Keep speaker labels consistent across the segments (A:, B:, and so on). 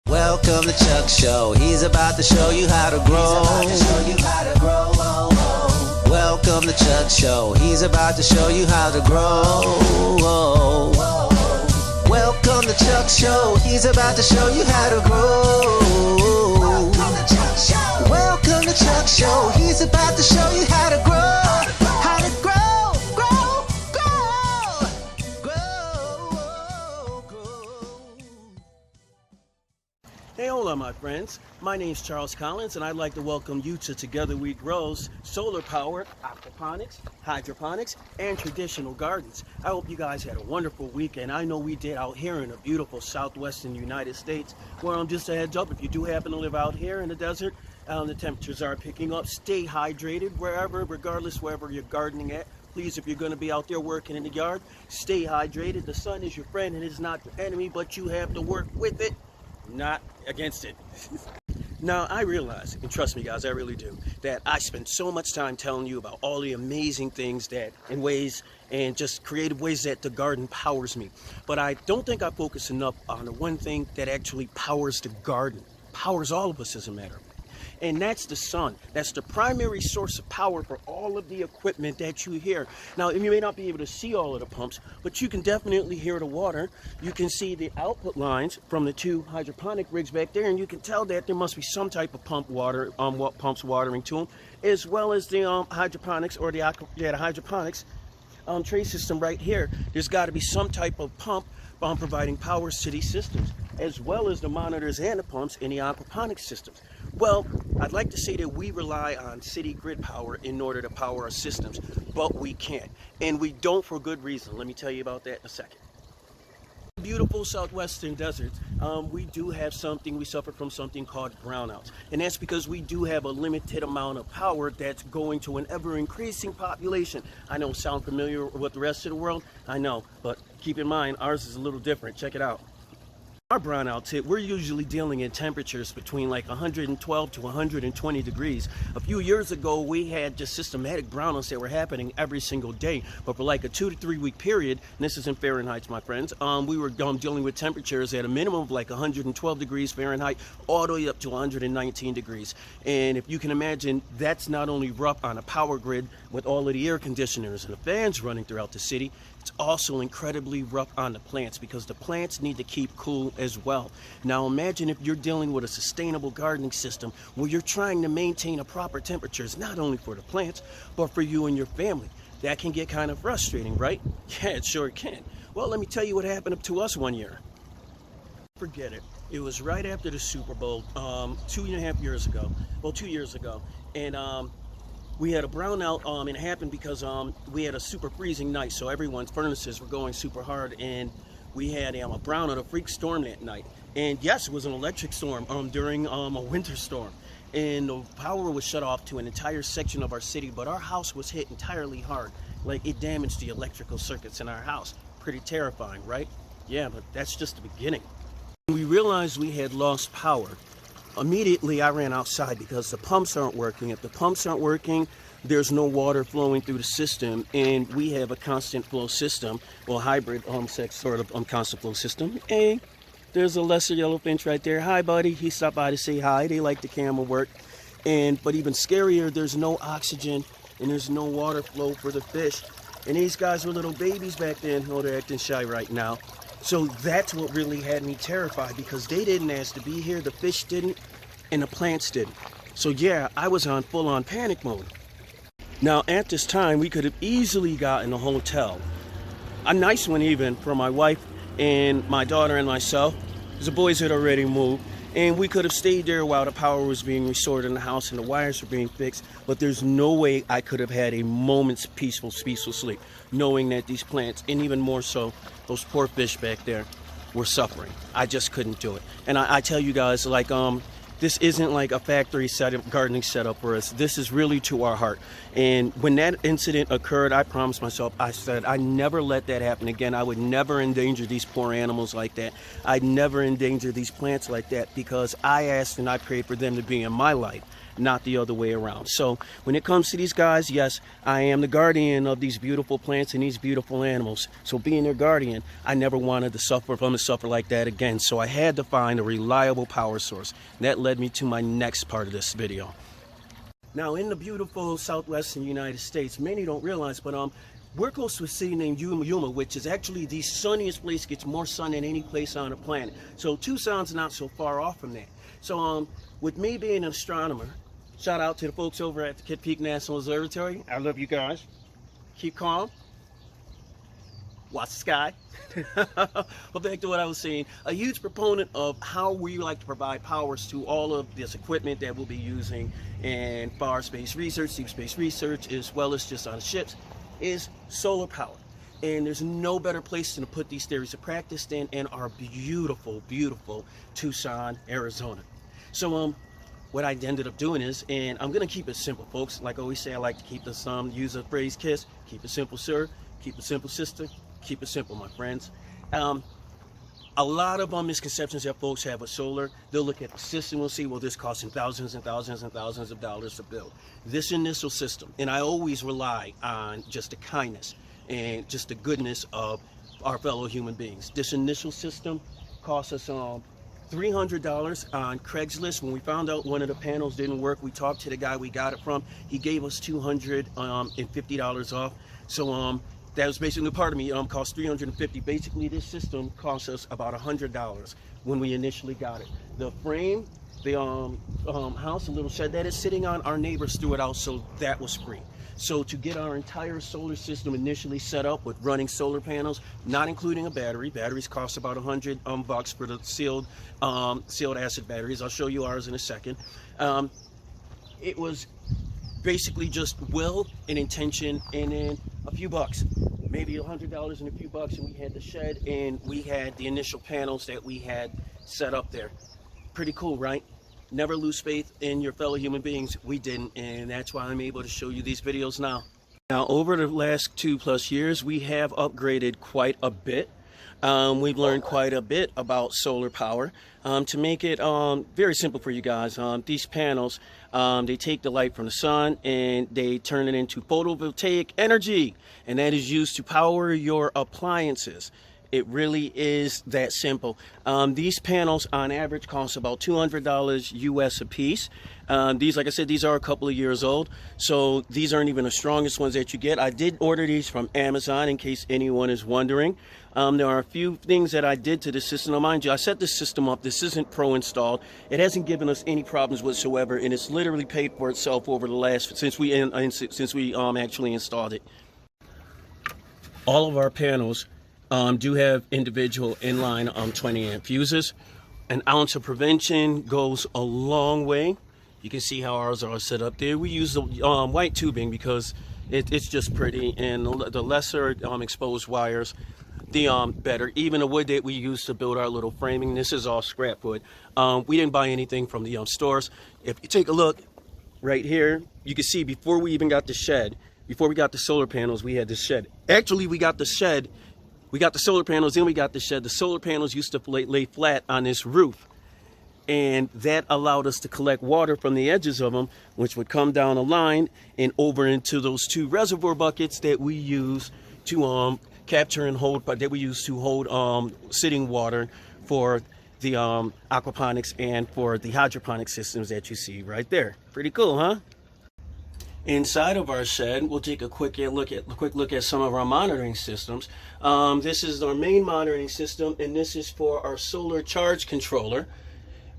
A: Welcome to Chuck Show. He's about to show you how to grow. Welcome to Chuck Show. He's about to show you how to grow. Welcome to Chuck Show. He's about to show you how to grow. Welcome to Chuck Show. He's about to show you how to grow. How to grow.
B: Hey, hola, my friends. My name's Charles Collins, and I'd like to welcome you to Together We Grow's solar-powered aquaponics, hydroponics, and traditional gardens. I hope you guys had a wonderful weekend. I know we did out here in the beautiful southwestern United States, where just a heads up, if you do happen to live out here in the desert, the temperatures are picking up. Stay hydrated regardless wherever you're gardening at. Please, if you're going to be out there working in the yard, stay hydrated. The sun is your friend and it's not your enemy, but you have to work with it, not against it. Now, I realize, and trust me guys, I really do, that I spend so much time telling you about all the amazing things that, and ways, and just creative ways that the garden powers me. But I don't think I focus enough on the one thing that actually powers the garden, powers all of us as a matter of fact. And that's the sun. That's the primary source of power for all of the equipment that you hear. Now, you may not be able to see all of the pumps, but you can definitely hear the water. You can see the output lines from the two hydroponic rigs back there, and you can tell that there must be some type of pumps watering to them, as well as the hydroponics or the hydroponics tray system right here. There's got to be some type of pump providing powers to these systems, as well as the monitors and the pumps in the aquaponics systems. Well, I'd like to say that we rely on city grid power in order to power our systems, but we can't. And we don't for good reason. Let me tell you about that in a second. Beautiful southwestern deserts, we do have we suffer from something called brownouts. And that's because we do have a limited amount of power that's going to an ever-increasing population. I know, sound familiar with the rest of the world? I know, but keep in mind, ours is a little different. Check it out. Our brownouts hit, we're usually dealing in temperatures between like 112 to 120 degrees. A few years ago, we had just systematic brownouts that were happening every single day. But for like a 2 to 3 week period, and this is in Fahrenheit, my friends, we were dealing with temperatures at a minimum of like 112 degrees Fahrenheit, all the way up to 119 degrees. And if you can imagine, that's not only rough on a power grid with all of the air conditioners and the fans running throughout the city, it's also incredibly rough on the plants because the plants need to keep cool as well. Now imagine if you're dealing with a sustainable gardening system where you're trying to maintain a proper temperatures, not only for the plants, but for you and your family. That can get kind of frustrating, right? Yeah, it sure can. Well, let me tell you what happened to us one year. Forget it. It was right after the Super Bowl, 2.5 years ago. Well, 2 years ago. And we had a brownout, and it happened because we had a super freezing night, so everyone's furnaces were going super hard, and we had a brownout, a freak storm that night. And yes, it was an electric storm during a winter storm, and the power was shut off to an entire section of our city, but our house was hit entirely hard. Like, it damaged the electrical circuits in our house. Pretty terrifying, right? Yeah, but that's just the beginning. When we realized we had lost power, immediately I ran outside because the pumps aren't working. If the pumps aren't working, there's no water flowing through the system, and we have a constant flow system, well, hybrid sort of constant flow system. Hey, there's a lesser yellowfinch right there. Hi, buddy. He stopped by to say hi. They like the camera work. But even scarier, there's no oxygen and there's no water flow for the fish. And these guys were little babies back then. Oh, they're acting shy right now. So that's what really had me terrified, because they didn't ask to be here, the fish didn't, and the plants didn't. So yeah, I was on full-on panic mode. Now at this time, we could have easily gotten a hotel, a nice one even, for my wife and my daughter and myself, because the boys had already moved, and we could have stayed there while the power was being restored in the house and the wires were being fixed. But there's no way I could have had a moment's peaceful sleep, knowing that these plants, and even more so, those poor fish back there, were suffering. I just couldn't do it. And I tell you guys, like, this isn't like a factory setup, gardening setup for us. This is really to our heart. And when that incident occurred, I promised myself, I said, I'd never let that happen again. I would never endanger these poor animals like that. I'd never endanger these plants like that, because I asked and I prayed for them to be in my life. not the other way around. So when it comes to these guys, yes, I am the guardian of these beautiful plants and these beautiful animals. So being their guardian, I never wanted to suffer like that again. So I had to find a reliable power source. That led me to my next part of this video. Now, in the beautiful southwestern United States, many don't realize, but we're close to a city named Yuma, which is actually the sunniest place, gets more sun than any place on the planet. So Tucson's not so far off from that. So with me being an astronomer, shout out to the folks over at the Kitt Peak National Observatory. I love you guys. Keep calm. Watch the sky. But back to what I was saying, a huge proponent of how we like to provide powers to all of this equipment that we'll be using in far space research, deep space research, as well as just on ships, is solar power. And there's no better place than to put these theories of practice than in our beautiful, beautiful Tucson, Arizona. So what I ended up doing is, and I'm gonna keep it simple, folks. Like I always say, I like to keep this use the phrase KISS, keep it simple, sir, keep it simple, sister, keep it simple, my friends. A lot of misconceptions that folks have with solar. They'll look at the system, will see, well, this costing thousands and thousands and thousands of dollars to build. This initial system, and I always rely on just the kindness and just the goodness of our fellow human beings. This initial system cost us $300 on Craigslist. When we found out one of the panels didn't work, we talked to the guy we got it from. He gave us $250 off. So that was basically part of me. Cost $350. Basically, this system cost us about $100 when we initially got it. The frame, the house, a little shed that is sitting on, our neighbors threw it out, so that was free. So to get our entire solar system initially set up with running solar panels, not including a battery. Batteries cost about $100 for the sealed acid batteries. I'll show you ours in a second. It was basically just will and intention, and then a few bucks, maybe $100 and a few bucks, and we had the shed and we had the initial panels that we had set up there. Pretty cool, right? Never lose faith in your fellow human beings. We didn't, and that's why I'm able to show you these videos now. Now, over the last 2+ years, we have upgraded quite a bit. We've learned quite a bit about solar power. To make it very simple for you guys, these panels, they take the light from the sun and they turn it into photovoltaic energy, and that is used to power your appliances. It really is that simple. These panels on average cost about $200 US a piece. These, like I said, these are a couple of years old, so these aren't even the strongest ones that you get. I did order these from Amazon in case anyone is wondering. There are a few things that I did to the system. Now, mind you, I set this system up. This isn't pro installed. It hasn't given us any problems whatsoever, and it's literally paid for itself over the last since we actually installed it. All of our panels do have individual inline 20 amp fuses. An ounce of prevention goes a long way. You can see how ours are set up there. We use the white tubing because it's just pretty, and the lesser exposed wires, the better. Even the wood that we use to build our little framing, this is all scrap wood. We didn't buy anything from the stores. If you take a look right here, you can see before we even got the shed, before we got the solar panels, we had this shed. Actually, we got the shed. We got the solar panels, then we got the shed. The solar panels used to lay flat on this roof, and that allowed us to collect water from the edges of them, which would come down a line and over into those 2 reservoir buckets that we use to capture and hold, but that we use to hold sitting water for the aquaponics and for the hydroponic systems that you see right there. Pretty cool, huh? Inside of our shed, we'll take a quick look at some of our monitoring systems. This is our main monitoring system, and this is for our solar charge controller.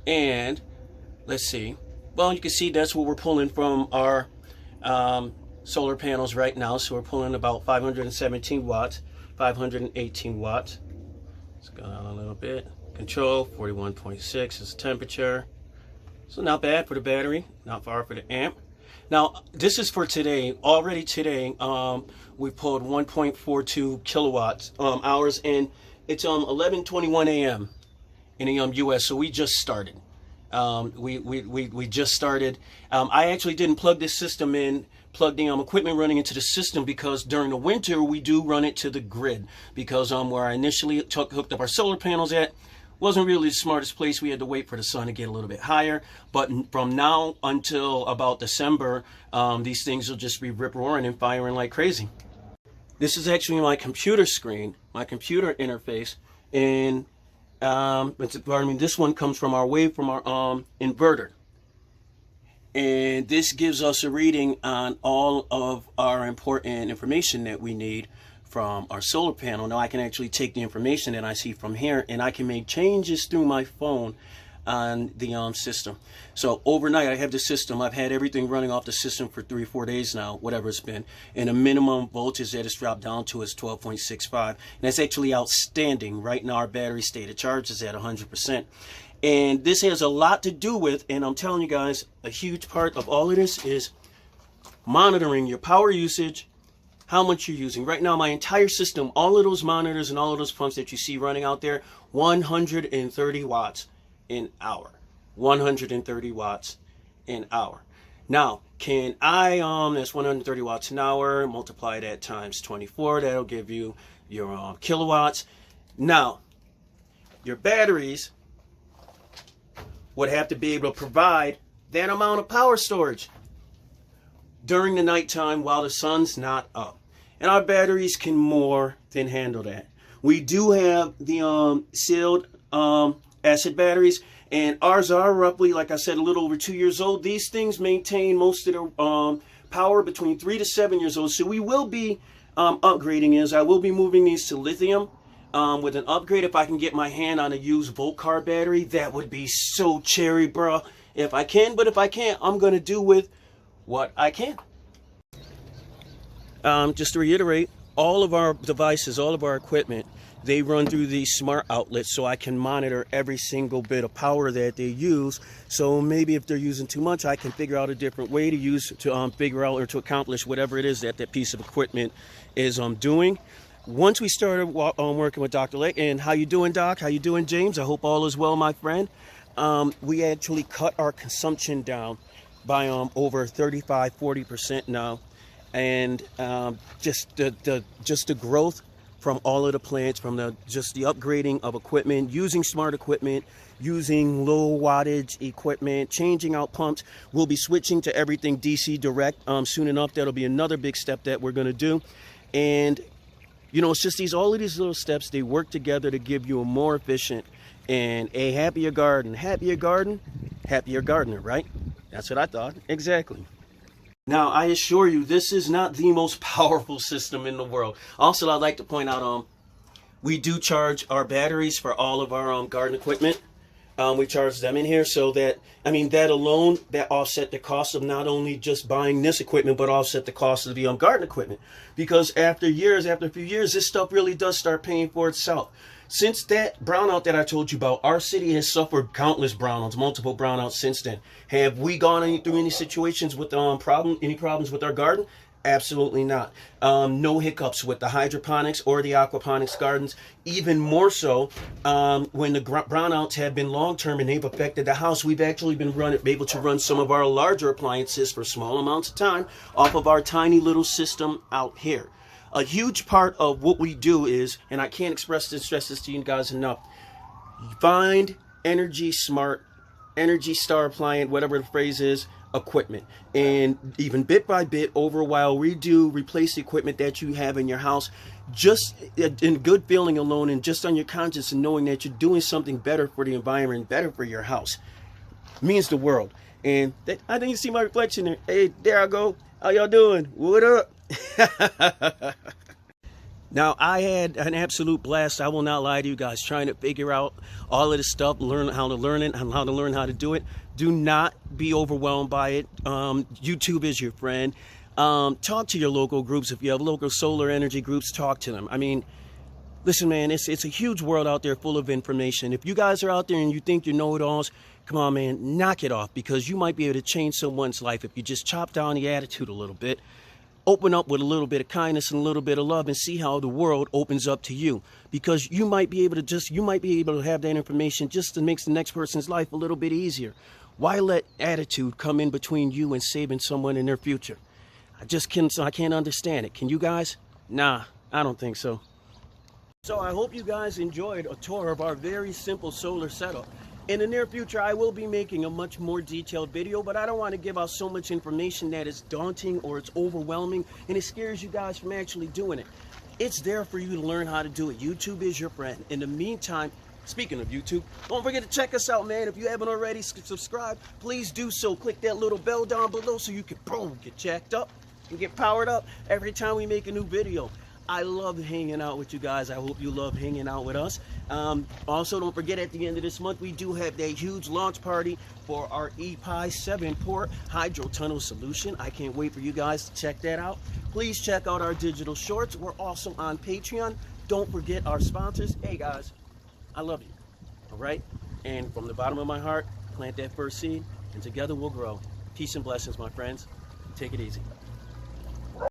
B: And let's see. Well, you can see that's what we're pulling from our solar panels right now. So we're pulling about 517 watts, 518 watts. Let's go down a little bit. Control 41.6 is temperature. So not bad for the battery, not far for the amp. Now, this is for today. Already today, we pulled 1.42 kilowatts hours, and it's 11:21 a.m. in the US. So we just started. We just started. I actually didn't plug this system in, plug the equipment running into the system, because during the winter we do run it to the grid, because where I initially hooked up our solar panels at, Wasn't really the smartest place. We had to wait for the sun to get a little bit higher. But from now until about December, these things will just be rip-roaring and firing like crazy. This is actually my computer screen, my computer interface, and this one comes from our inverter. And this gives us a reading on all of our important information that we need from our solar panel. Now I can actually take the information that I see from here and I can make changes through my phone on the system. So overnight I have the system. I've had everything running off the system for 3 or 4 days now, whatever it's been, and the minimum voltage that it's dropped down to is 12.65, and that's actually outstanding. Right now our battery state of charge is at 100%. And this has a lot to do with, and I'm telling you guys, a huge part of all of this is monitoring your power usage, how much you're using. Right now, my entire system, all of those monitors and all of those pumps that you see running out there, 130 watts an hour. 130 watts an hour. Now, can I, that's 130 watts an hour, multiply that times 24, that'll give you your kilowatts. Now, your batteries would have to be able to provide that amount of power storage during the nighttime while the sun's not up. And our batteries can more than handle that. We do have the sealed acid batteries, and ours are roughly, like I said, a little over 2 years old. These things maintain most of the power between 3 to 7 years old. So we will be upgrading I will be moving these to lithium. With an upgrade, if I can get my hand on a used volt car battery, that would be so cherry, bro. If I can, but if I can't, I'm going to do with what I can. Just to reiterate, all of our devices, all of our equipment, they run through these smart outlets, so I can monitor every single bit of power that they use. So maybe if they're using too much, I can figure out a different way to use to figure out or to accomplish whatever it is that that piece of equipment is doing. Once we started working with Dr. Lake, and how you doing, Doc? How you doing, James? I hope all is well, my friend. We actually cut our consumption down by over 35–40% now, and just the growth from all of the plants, from just the upgrading of equipment, using smart equipment, using low wattage equipment, changing out pumps. We'll be switching to everything DC direct soon enough. That'll be another big step that we're going to do. And you know, it's just all of these little steps, they work together to give you a more efficient and a happier garden. Happier garden, happier gardener, right? That's what I thought. Exactly. Now, I assure you, this is not the most powerful system in the world. Also, I'd like to point out, we do charge our batteries for all of our garden equipment. We charge them in here, so that, I mean, that alone, that offset the cost of not only just buying this equipment, but offset the cost of the garden equipment. Because after a few years, this stuff really does start paying for itself. Since that brownout that I told you about, our city has suffered countless brownouts, multiple brownouts since then. Have we gone through any situations with any problems with our garden? Absolutely not. No hiccups with the hydroponics or the aquaponics gardens. Even more so, when the brownouts have been long-term and they've affected the house, we've actually been able to run some of our larger appliances for small amounts of time off of our tiny little system out here. A huge part of what we do is, and I can't stress this to you guys enough, find energy smart, Energy Star appliance, whatever the phrase is, equipment. And even bit by bit, over a while, we do replace the equipment that you have in your house, just in good feeling alone and just on your conscience, and knowing that you're doing something better for the environment, better for your house. Means the world. And I think you see my reflection there. Hey, there I go. How y'all doing? What up? Now, I had an absolute blast. I will not lie to you guys, trying to figure out all of this stuff, learn how to learn it, and how to learn how to do it. Do not be overwhelmed by it. YouTube is your friend. Talk to your local groups. If you have local solar energy groups, talk to them. I mean, listen, man, it's a huge world out there full of information. If you guys are out there and you think you know-it-alls, come on, man, knock it off, because you might be able to change someone's life if you just chop down the attitude a little bit. Open up with a little bit of kindness and a little bit of love, and see how the world opens up to you. Because you might be able to have that information just to make the next person's life a little bit easier. Why let attitude come in between you and saving someone in their future? I can't understand it. Can you guys? Nah, I don't think so. So I hope you guys enjoyed a tour of our very simple solar setup. In the near future, I will be making a much more detailed video, but I don't want to give out so much information that is daunting or it's overwhelming and it scares you guys from actually doing it. It's there for you to learn how to do it. YouTube is your friend. In the meantime, speaking of YouTube, don't forget to check us out, man. If you haven't already subscribed, please do so. Click that little bell down below so you can boom, get jacked up and get powered up every time we make a new video. I love hanging out with you guys. I hope you love hanging out with us. Also, don't forget at the end of this month, we do have that huge launch party for our EPI 7-port hydro tunnel solution. I can't wait for you guys to check that out. Please check out our digital shorts. We're also on Patreon. Don't forget our sponsors. Hey guys, I love you. All right? And from the bottom of my heart, plant that first seed, and together we'll grow. Peace and blessings, my friends. Take it easy.